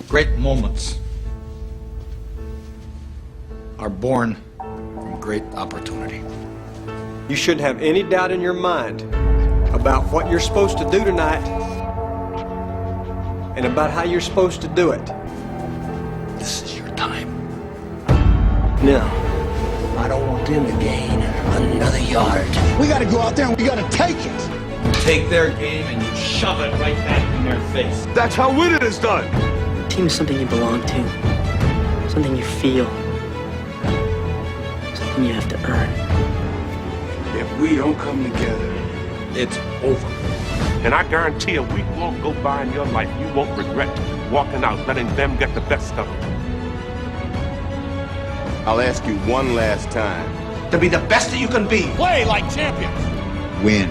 Great moments are born from great opportunity. You shouldn't have any doubt in your mind about what you're supposed to do tonight and about how you're supposed to do it. This is your time. No, I don't want them to gain another yard. We gotta go out there and we gotta take it. You take their game and you shove it right back in their face. That's how winning is done. Team is something you belong to, something you feel, something you have to earn. If we don't come together, It's over. and I guarantee a week won't go by in your life you won't regret walking out, letting them get the best of it. I'll ask you one last time. To be the best that you can be. Play like champions. Win.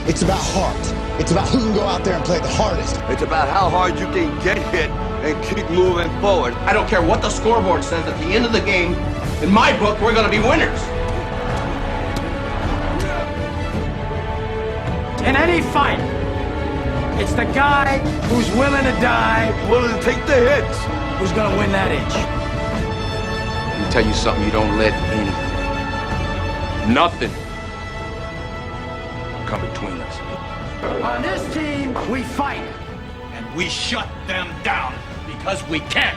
It's about heart. It's about who can go out there and play the hardest. It's about how hard you can get hit and keep moving forward. I don't care what the scoreboard says at the end of the game. In my book, we're gonna be winners. In any fight, it's the guy who's willing to die, Willing to take the hits. who's gonna win that inch. Let me tell you something, you don't let Nothing come between us. On this team, we fight. And we shut them down because we can.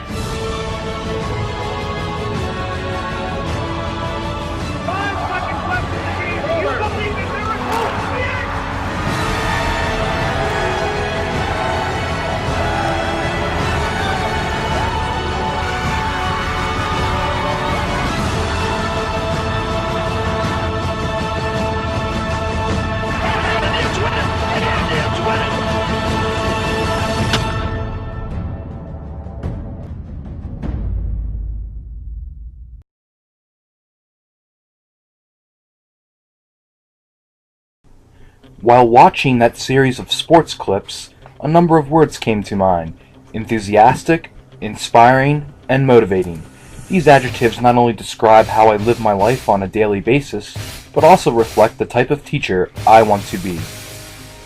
While watching that series of sports clips, a number of words came to mind: enthusiastic, inspiring, and motivating. These adjectives not only describe how I live my life on a daily basis, but also reflect the type of teacher I want to be.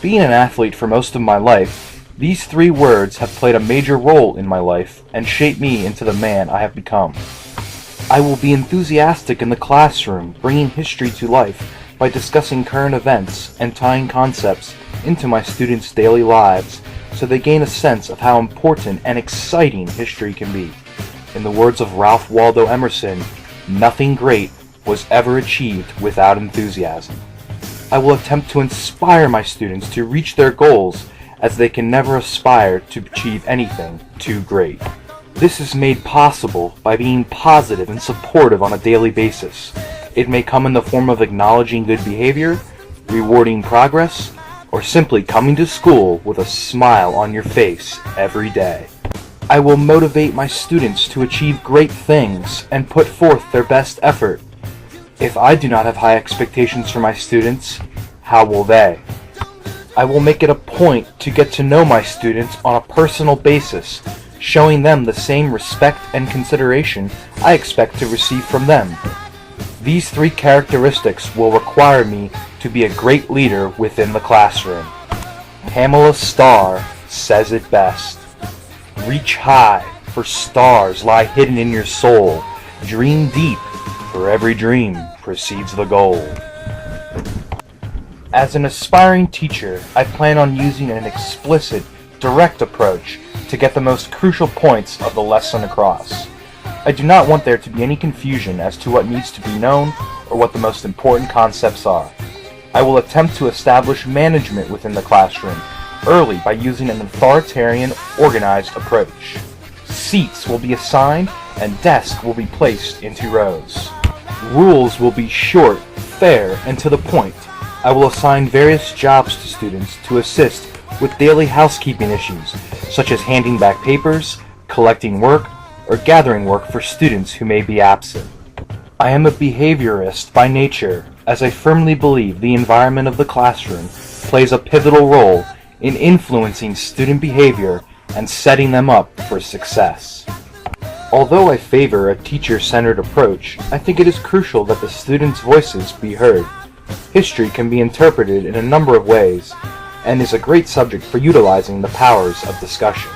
Being an athlete for most of my life, these three words have played a major role in my life and shaped me into the man I have become. I will be enthusiastic in the classroom, bringing history to life by discussing current events and tying concepts into my students' daily lives so they gain a sense of how important and exciting history can be. In the words of Ralph Waldo Emerson, nothing great was ever achieved without enthusiasm. I will attempt to inspire my students to reach their goals, as they can never aspire to achieve anything too great. This is made possible by being positive and supportive on a daily basis. It may come in the form of acknowledging good behavior, rewarding progress, or simply coming to school with a smile on your face every day. I will motivate my students to achieve great things and put forth their best effort. If I do not have high expectations for my students, how will they? I will make it a point to get to know my students on a personal basis, showing them the same respect and consideration I expect to receive from them. These three characteristics will require me to be a great leader within the classroom. Pamela Starr says it best. Reach high, for stars lie hidden in your soul. Dream deep, for every dream precedes the goal. As an aspiring teacher, I plan on using an explicit, direct approach to get the most crucial points of the lesson across. I do not want there to be any confusion as to what needs to be known or what the most important concepts are. I will attempt to establish management within the classroom early by using an authoritarian, organized approach. Seats will be assigned and desks will be placed into rows. Rules will be short, fair, and to the point. I will assign various jobs to students to assist with daily housekeeping issues, such as handing back papers, collecting work, or gathering work for students who may be absent. I am a behaviorist by nature, as I firmly believe the environment of the classroom plays a pivotal role in influencing student behavior and setting them up for success. Although I favor a teacher-centered approach, I think it is crucial that the students' voices be heard. History can be interpreted in a number of ways, and is a great subject for utilizing the powers of discussion.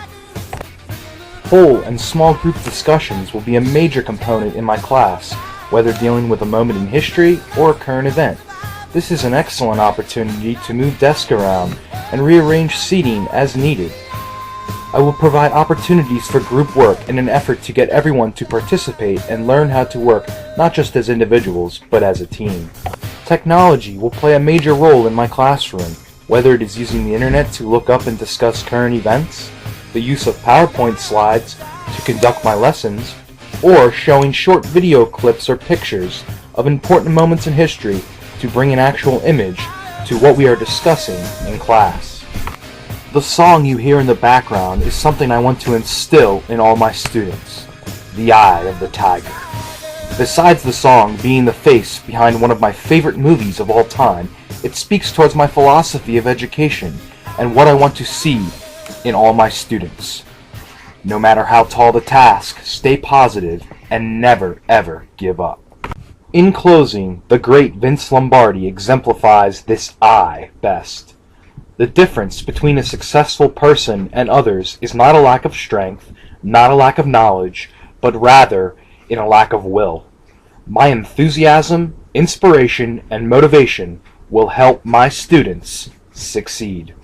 Whole and small group discussions will be a major component in my class, whether dealing with a moment in history or a current event. This is an excellent opportunity to move desks around and rearrange seating as needed. I will provide opportunities for group work in an effort to get everyone to participate and learn how to work not just as individuals, but as a team. Technology will play a major role in my classroom, whether it is using the internet to look up and discuss current events, the use of PowerPoint slides to conduct my lessons, or showing short video clips or pictures of important moments in history to bring an actual image to what we are discussing in class. The song you hear in the background is something I want to instill in all my students, The Eye of the Tiger. Besides the song being the face behind one of my favorite movies of all time, it speaks towards my philosophy of education and what I want to see in all my students. No matter how tall the task, stay positive and never ever give up. In closing, the great Vince Lombardi exemplifies this I best. The difference between a successful person and others is not a lack of strength, not a lack of knowledge, but rather in a lack of will. My enthusiasm, inspiration, and motivation will help my students succeed.